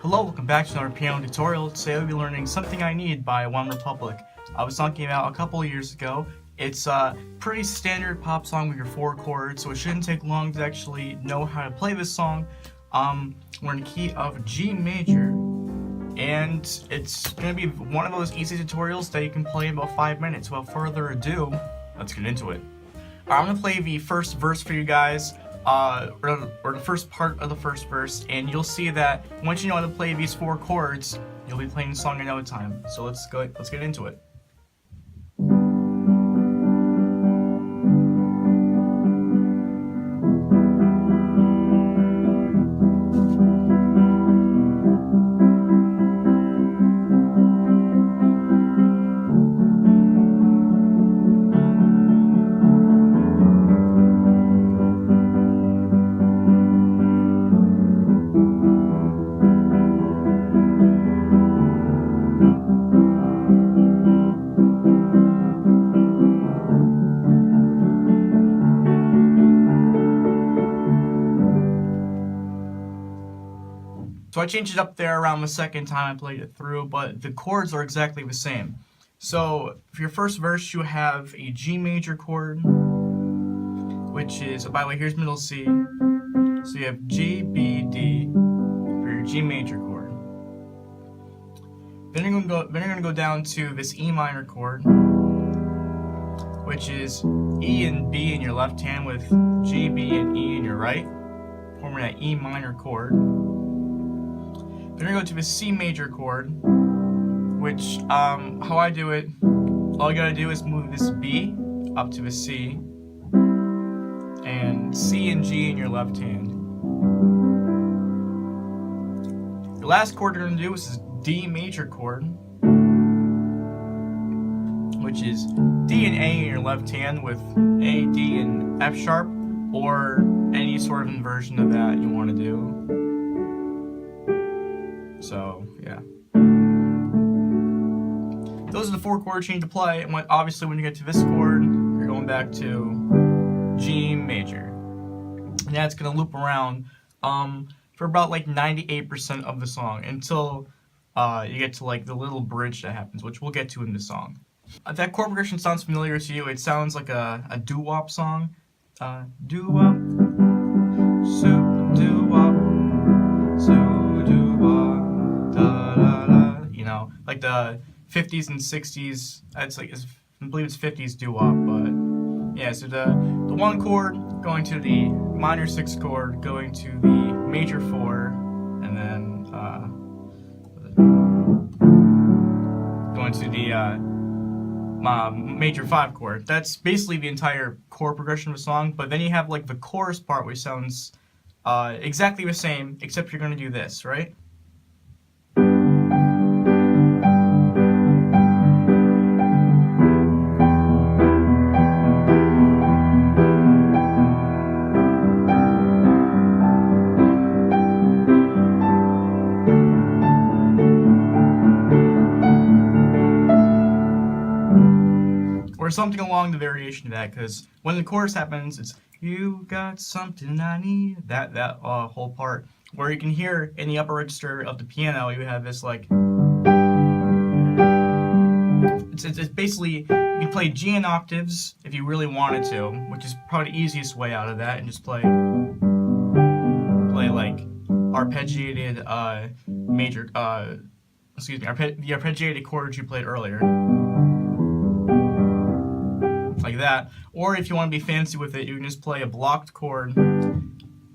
Hello, welcome back to another piano tutorial. Today we'll be learning Something I Need by OneRepublic. I was talking about a couple of years ago. It's a pretty standard pop song with your 4 chords, so it shouldn't take long to actually know how to play this song. We're in the key of G major, and it's going to be one of those easy tutorials that you can play in about 5 minutes. Without further ado, let's get into it. Alright, I'm going to play the first verse for you guys. Or the first part of the first verse, and you'll see that once you know how to play these 4 chords, you'll be playing the song in no time. So let's get into it. So I changed it up there around the second time I played it through, but the chords are exactly the same. So for your first verse, you have a G major chord, which is, by the way, here's middle C. So you have G, B, D for your G major chord. Then you're gonna go down to this E minor chord, which is E and B in your left hand with G, B, and E in your right, forming that E minor chord. Then we're going to go to the C major chord, which, how I do it, all you gotta do is move this B up to the C, and C and G in your left hand. The last chord you're gonna do is this D major chord, which is D and A in your left hand with A, D, and F sharp, or any sort of inversion of that you want to do. So, yeah. Those are the 4 chords you need to play, and obviously when you get to this chord, you're going back to G major. And that's going to loop around for about like 98% of the song until you get to like the little bridge that happens, which we'll get to in the song. If that chord progression sounds familiar to you, it sounds like a doo-wop song. Doo-wop, super doo-wop, super doo-wop. You know, like the 50s and 60s. It's like I believe it's 50s doo-wop, but yeah. So the 1 chord going to the minor 6 chord, going to the major 4, and then going to the major 5 chord. That's basically the entire chord progression of the song. But then you have like the chorus part, which sounds exactly the same, except you're going to do this, right? Or something along the variation of that, because when the chorus happens, it's "You got something I need." That whole part, where you can hear in the upper register of the piano, you have this like. It's basically you can play G in octaves if you really wanted to, which is probably the easiest way out of that, and just play like arpeggiated major the arpeggiated chords you played earlier. Like that. Or if you want to be fancy with it, you can just play a blocked chord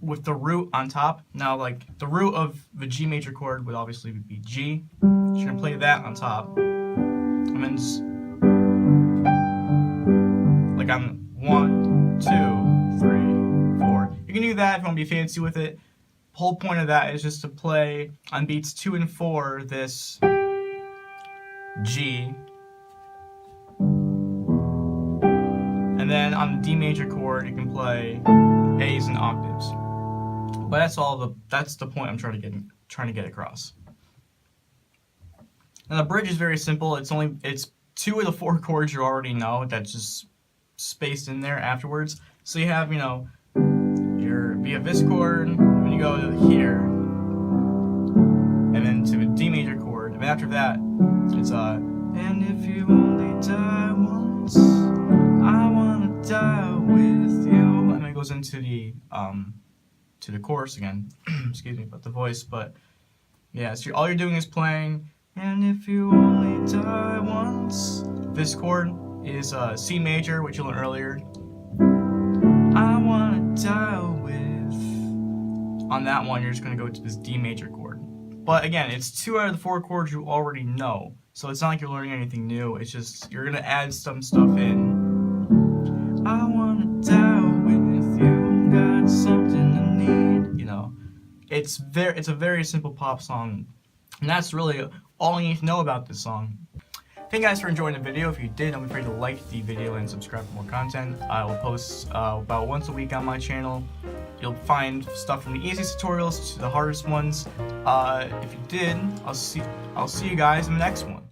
with the root on top. Now, like, the root of the G major chord would obviously be G. So you're going to play that on top. And then just, like on 1, 2, 3, 4. You can do that if you want to be fancy with it. The whole point of that is just to play on beats 2 and 4 this G. And then on the D major chord, you can play A's and octaves. But that's the point I'm trying to get across. And the bridge is very simple. It's 2 of the 4 chords you already know that's just spaced in there afterwards. So you have, you know, your this chord, when you go to here, and after that, it's and if you only die once, I wanna die with you. And then it goes into the chorus again. Excuse me about the voice, but yeah. So all you're doing is playing. And if you only die once. This chord is C major, which you learned earlier. I wanna die with. On that one, you're just gonna go to this D major chord. But again, it's 2 out of the 4 chords you already know. So it's not like you're learning anything new. It's just you're gonna add some stuff in. I wanna die with you, got something to need. You know, it's a very simple pop song, and that's really all you need to know about this song. Thank you guys for enjoying the video. If you did, don't be afraid to like the video and subscribe for more content. I will post about once a week on my channel. You'll find stuff from the easiest tutorials to the hardest ones. If you did, I'll see you guys in the next one.